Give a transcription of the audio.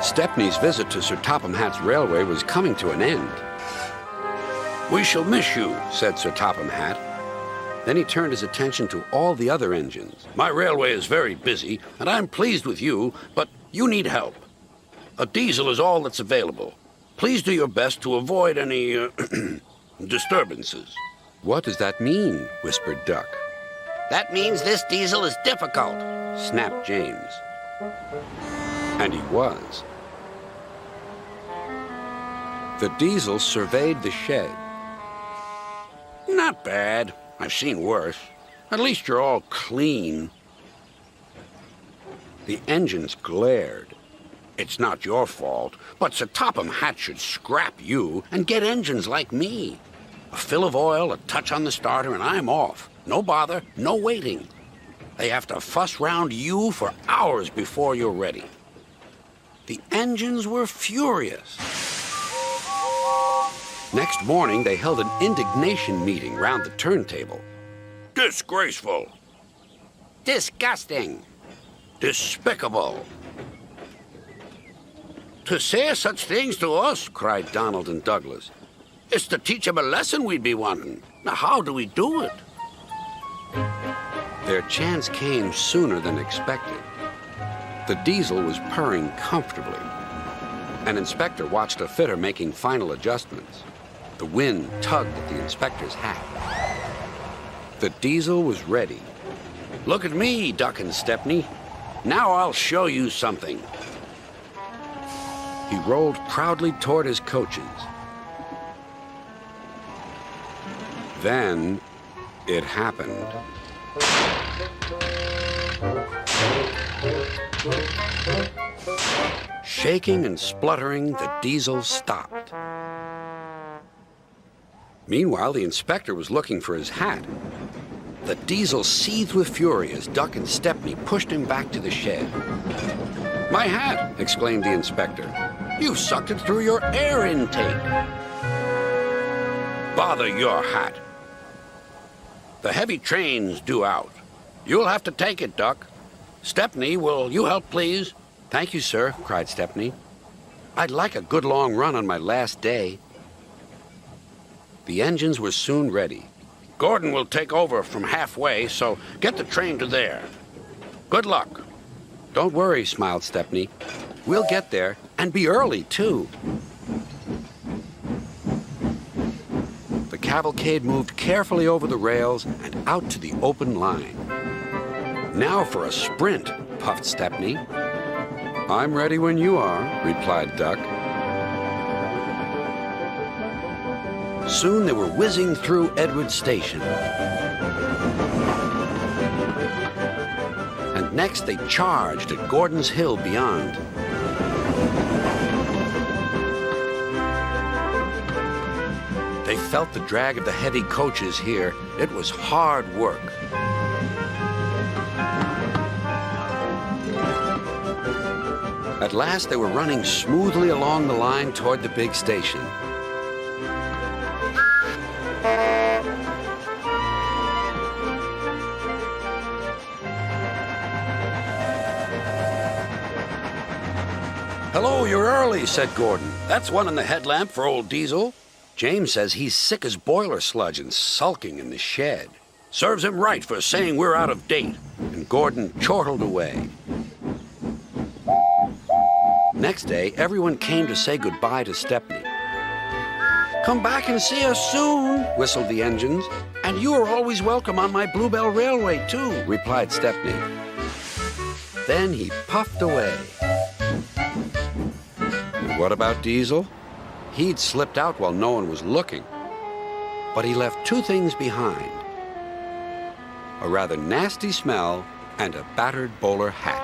Stepney's visit to Sir Topham Hatt's railway was coming to an end. "We shall miss you," said Sir Topham Hatt. Then he turned his attention to all the other engines. "My railway is very busy, and I'm pleased with you, but you need help. A diesel is all that's available. Please do your best to avoid any disturbances." "What does that mean?" whispered Duck. "That means this diesel is difficult," snapped James. And he was. The diesel surveyed the shed. "Not bad. I've seen worse. At least you're all clean." The engines glared. "It's not your fault, but Sir Topham Hatt should scrap you and get engines like me. A fill of oil, a touch on the starter, and I'm off. No bother, no waiting. They have to fuss round you for hours before you're ready." The engines were furious. Next morning, they held an indignation meeting round the turntable. "Disgraceful. Disgusting. Despicable. To say such things to us," cried Donald and Douglas. "It's to teach them a lesson we'd be wanting. Now, how do we do it?" Their chance came sooner than expected. The diesel was purring comfortably. An inspector watched a fitter making final adjustments. The wind tugged at the inspector's hat. The diesel was ready. "Look at me, Duck and Stepney. Now I'll show you something." He rolled proudly toward his coaches. Then it happened. Shaking and spluttering, the diesel stopped. Meanwhile, the inspector was looking for his hat. The diesel seethed with fury as Duck and Stepney pushed him back to the shed. "My hat!" exclaimed the inspector. "You sucked it through your air intake." "Bother your hat. The heavy train's due out. You'll have to take it, Duck. Stepney, will you help, please?" "Thank you, sir," cried Stepney. "I'd like a good long run on my last day." The engines were soon ready. "Gordon will take over from halfway, so get the train to there. Good luck." "Don't worry," smiled Stepney. "We'll get there, and be early, too." The cavalcade moved carefully over the rails and out to the open line. "Now for a sprint," puffed Stepney. "I'm ready when you are," replied Duck. Soon they were whizzing through Edward Station. And next they charged at Gordon's Hill beyond. They felt the drag of the heavy coaches here. It was hard work. At last, they were running smoothly along the line toward the big station. "Hello, you're early," said Gordon. "That's one in the headlamp for old Diesel." "James says he's sick as boiler sludge and sulking in the shed." "Serves him right for saying we're out of date." And Gordon chortled away. Next day, everyone came to say goodbye to Stepney. "Come back and see us soon," whistled the engines. "And you are always welcome on my Bluebell Railway, too," replied Stepney. Then he puffed away. And what about Diesel? He'd slipped out while no one was looking. But he left two things behind: a rather nasty smell and a battered bowler hat.